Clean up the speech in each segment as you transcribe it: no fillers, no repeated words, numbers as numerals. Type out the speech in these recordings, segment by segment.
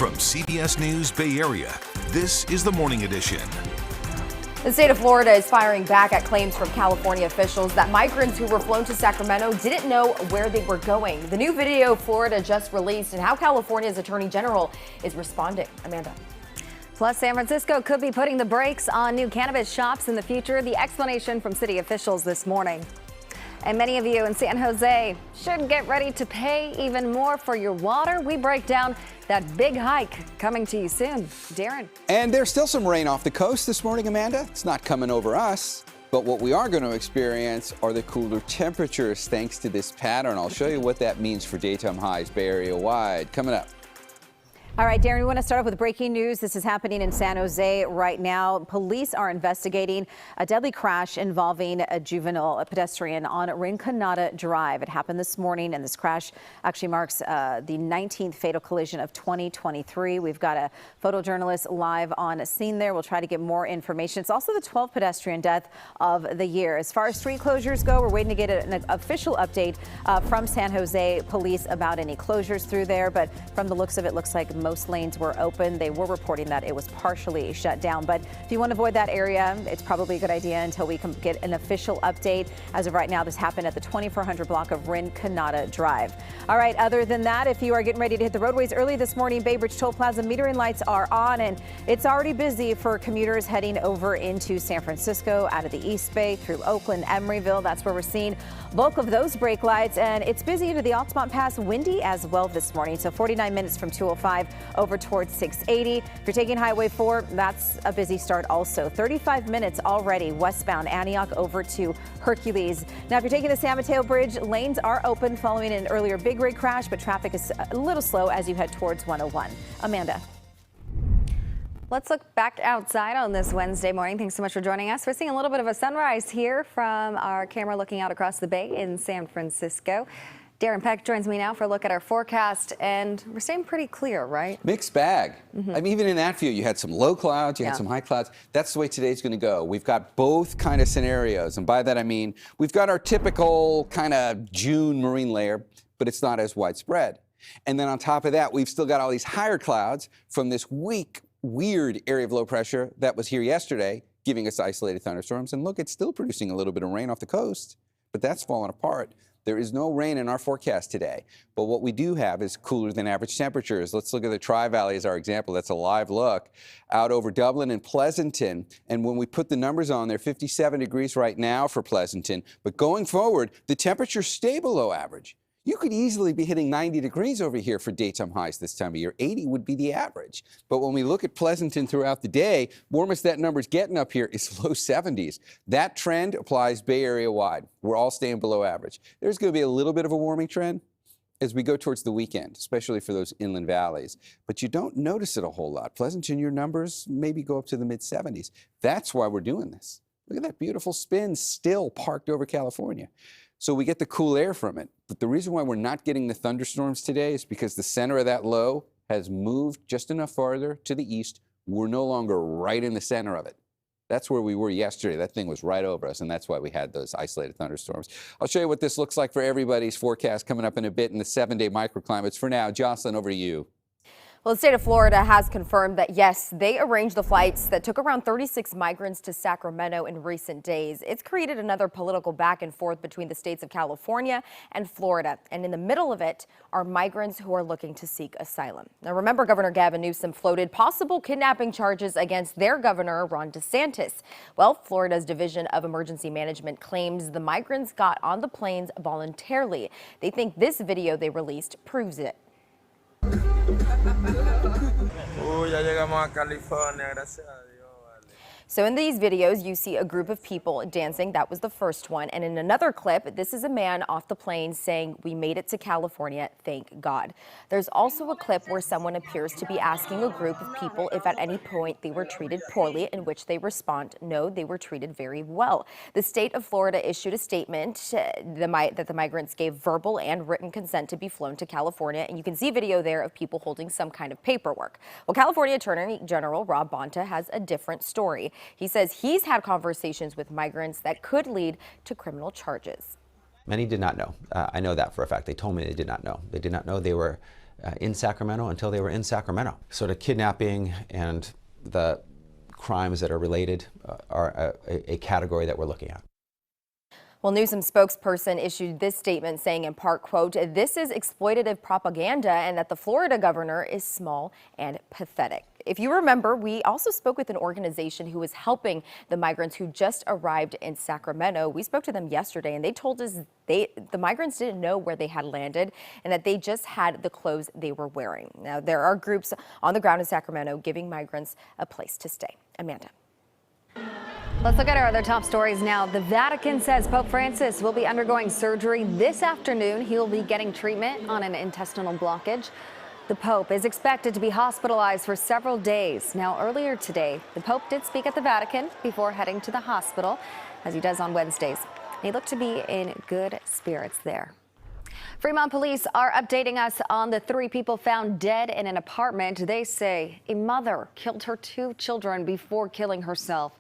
From CBS News Bay Area, this is the Morning Edition. The state of Florida is firing back at claims from California officials that migrants who were flown to Sacramento didn't know where they were going. The new video Florida just released and how California's Attorney General is responding. Amanda. Plus, San Francisco could be putting the brakes on new cannabis shops in the future. The explanation from city officials this morning. And many of you in San Jose should get ready to pay even more for your water. We break down that big hike coming to you soon. Darren. And there's still some rain off the coast this morning, Amanda. It's not coming over us. But what we are going to experience are the cooler temperatures thanks to this pattern. I'll show you what that means for daytime highs Bay Area wide. Coming up. All right, Darren, we want to start off with breaking news. This is happening in San Jose right now. Police are investigating a deadly crash involving a pedestrian on Rinconada Drive. It happened this morning, and this crash actually marks the 19th fatal collision of 2023. We've got a photojournalist live on scene there. We'll try to get more information. It's also the 12th pedestrian death of the year. As far as street closures go, we're waiting to get an official update from San Jose Police about any closures through there. But from the looks of it, looks like most lanes were open. They were reporting that it was partially shut down. But if you want to avoid that area, it's probably a good idea until we can get an official update. As of right now, this happened at the 2400 block of Rinconada Drive. All right, other than that, if you are getting ready to hit the roadways early this morning, Bay Bridge Toll Plaza metering lights are on, and it's already busy for commuters heading over into San Francisco, out of the East Bay, through Oakland, Emeryville. That's where we're seeing bulk of those brake lights, and it's busy into the Altamont Pass, windy as well this morning. So 49 minutes from 205 over towards 680. If you're taking Highway 4, that's a busy start also. 35 minutes already westbound Antioch over to Hercules. Now, if you're taking the San Mateo Bridge, lanes are open following an earlier big rig crash, but traffic is a little slow as you head towards 101. Amanda. Let's look back outside on this Wednesday morning. Thanks so much for joining us. We're seeing a little bit of a sunrise here from our camera looking out across the bay in San Francisco. Darren Peck joins me now for a look at our forecast, and we're staying pretty clear, right? Mixed bag. I mean, even in that view, you had some low clouds, you had some high clouds. That's the way today's going to go. We've got both kind of scenarios, and by that I mean we've got our typical kind of June marine layer, but it's not as widespread. And then on top of that, we've still got all these higher clouds from this weak, weird area of low pressure that was here yesterday, giving us isolated thunderstorms. And look, it's still producing a little bit of rain off the coast, but that's fallen apart. There is no rain in our forecast today, but what we do have is cooler than average temperatures. Let's look at the Tri-Valley as our example. That's a live look out over Dublin and Pleasanton. And when we put the numbers on there, 57 degrees right now for Pleasanton, but going forward, the temperatures stay below average. You could easily be hitting 90 degrees over here for daytime highs this time of year. 80 would be the average. But when we look at Pleasanton throughout the day, warmest that number's getting up here is low 70s. That trend applies Bay Area wide. We're all staying below average. There's going to be a little bit of a warming trend as we go towards the weekend, especially for those inland valleys. But you don't notice it a whole lot. Pleasanton, your numbers maybe go up to the mid 70s. That's why we're doing this. Look at that beautiful spin still parked over California. So we get the cool air from it. But the reason why we're not getting the thunderstorms today is because the center of that low has moved just enough farther to the east. We're no longer right in the center of it. That's where we were yesterday. That thing was right over us, and that's why we had those isolated thunderstorms. I'll show you what this looks like for everybody's forecast coming up in a bit in the 7-day microclimates. For now, Jocelyn, over to you. Well, the state of Florida has confirmed that, yes, they arranged the flights that took around 36 migrants to Sacramento in recent days. It's created another political back and forth between the states of California and Florida. And in the middle of it are migrants who are looking to seek asylum. Now, remember, Governor Gavin Newsom floated possible kidnapping charges against their governor, Ron DeSantis. Well, Florida's Division of Emergency Management claims the migrants got on the planes voluntarily. They think this video they released proves it. Ya llegamos a California, gracias a Dios. So in these videos, you see a group of people dancing. That was the first one. And in another clip, this is a man off the plane saying, "We made it to California, thank God." There's also a clip where someone appears to be asking a group of people if at any point they were treated poorly, in which they respond, no, they were treated very well. The state of Florida issued a statement that the migrants gave verbal and written consent to be flown to California. And you can see video there of people holding some kind of paperwork. Well, California Attorney General Rob Bonta has a different story. He says he's had conversations with migrants that could lead to criminal charges. Many did not know. I know that for a fact. They told me they did not know. They did not know they were in Sacramento until they were in Sacramento. Sort of kidnapping and the crimes that are related are a category that we're looking at. Well, Newsom's spokesperson issued this statement saying in part, quote, "This is exploitative propaganda and that the Florida governor is small and pathetic." If you remember, we also spoke with an organization who was helping the migrants who just arrived in Sacramento. We spoke to them yesterday and they told us the migrants didn't know where they had landed and that they just had the clothes they were wearing. Now, there are groups on the ground in Sacramento giving migrants a place to stay. Amanda. Let's look at our other top stories now. The Vatican says Pope Francis will be undergoing surgery this afternoon. He will be getting treatment on an intestinal blockage. The Pope is expected to be hospitalized for several days. Now, earlier today, the Pope did speak at the Vatican before heading to the hospital, as he does on Wednesdays. He looked to be in good spirits there. Fremont police are updating us on the 3 people found dead in an apartment. They say a mother killed her 2 children before killing herself.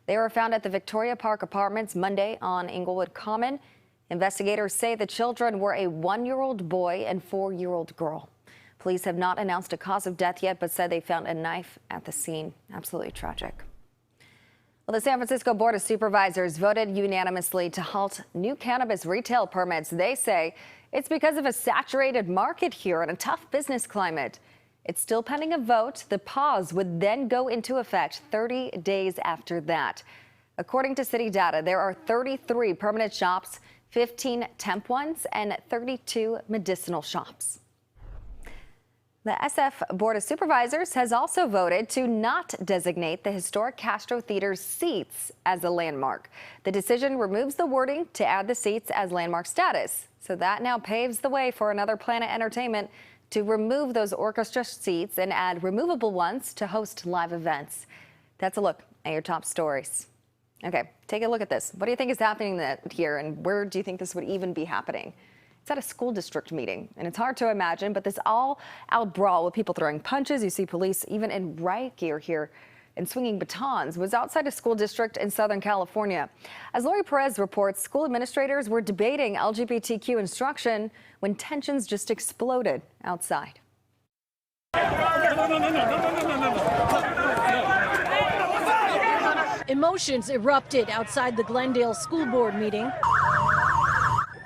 They were found at the Victoria Park Apartments Monday on Inglewood Common. Investigators say the children were a 1-year-old boy and 4-year-old girl. Police have not announced a cause of death yet, but said they found a knife at the scene. Absolutely tragic. Well, the San Francisco Board of Supervisors voted unanimously to halt new cannabis retail permits. They say it's because of a saturated market here and a tough business climate. It's still pending a vote. The pause would then go into effect 30 days after that. According to city data, there are 33 permanent shops, 15 temp ones, and 32 medicinal shops. The SF Board of Supervisors has also voted to not designate the historic Castro Theater's seats as a landmark. The decision removes the wording to add the seats as landmark status. So that now paves the way for another Planet Entertainment to remove those orchestra seats and add removable ones to host live events. That's a look at your top stories. Okay, take a look at this. What do you think is happening here, and where do you think this would even be happening? It's at a school district meeting, and it's hard to imagine, but this all-out brawl with people throwing punches, you see police even in riot gear here, and swinging batons, was outside a school district in Southern California. As Lori Perez reports, school administrators were debating LGBTQ instruction when tensions just exploded outside. Emotions erupted outside the Glendale School Board meeting.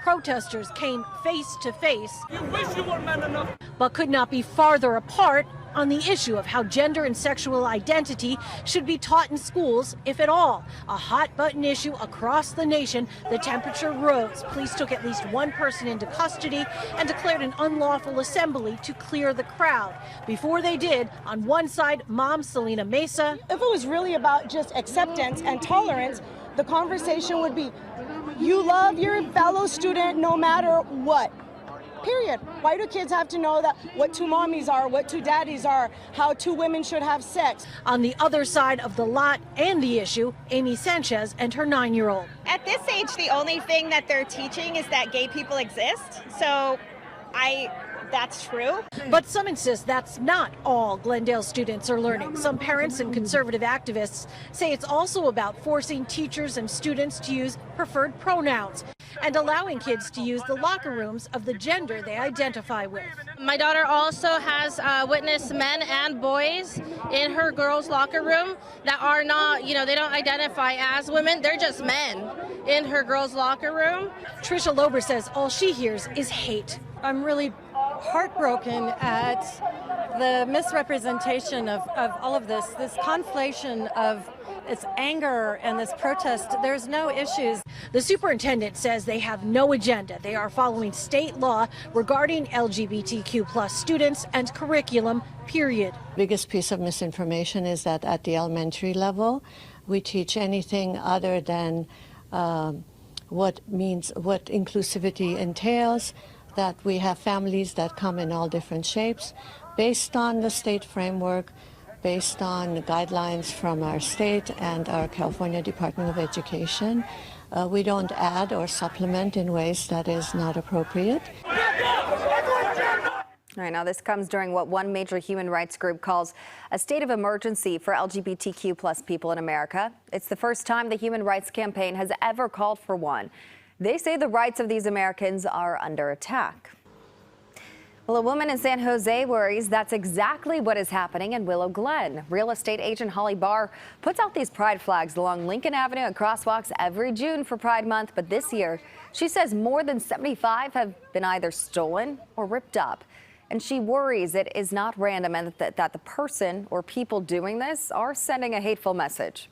Protesters came face to face, but could not be farther apart on the issue of how gender and sexual identity should be taught in schools, if at all. A hot button issue across the nation. The temperature rose. Police took at least 1 person into custody and declared an unlawful assembly to clear the crowd. Before they did, on one side, Mom Selena Mesa. If it was really about just acceptance and tolerance, the conversation would be, you love your fellow student no matter what. Period. Why do kids have to know that what 2 mommies are, what 2 daddies are, how 2 women should have sex? On the other side of the lot and the issue, Amy Sanchez and her 9-year-old. At this age, the only thing that they're teaching is that gay people exist. So that's true. But some insist that's not all Glendale students are learning. Some parents and conservative activists say it's also about forcing teachers and students to use preferred pronouns and allowing kids to use the locker rooms of the gender they identify with. My daughter also has witnessed men and boys in her girls' locker room that are not, they don't identify as women. They're just men in her girls' locker room. Trisha Lober says all she hears is hate. I'm really heartbroken at the misrepresentation of all of this conflation of its anger and this protest. There's no issues. The superintendent says they have no agenda. They are following state law regarding LGBTQ+ students and curriculum, period. Biggest piece of misinformation is that at the elementary level, we teach anything other than what inclusivity entails, that we have families that come in all different shapes based on the state framework, based on the guidelines from our state and our California Department of Education. We don't add or supplement in ways that is not appropriate. All right, now this comes during what one major human rights group calls a state of emergency for LGBTQ+ people in America. It's the first time the Human Rights Campaign has ever called for one. They say the rights of these Americans are under attack. Well, a woman in San Jose worries that's exactly what is happening in Willow Glen. Real estate agent Holly Barr puts out these pride flags along Lincoln Avenue and crosswalks every June for Pride Month. But this year, she says more than 75 have been either stolen or ripped up. And she worries it is not random and that the person or people doing this are sending a hateful message.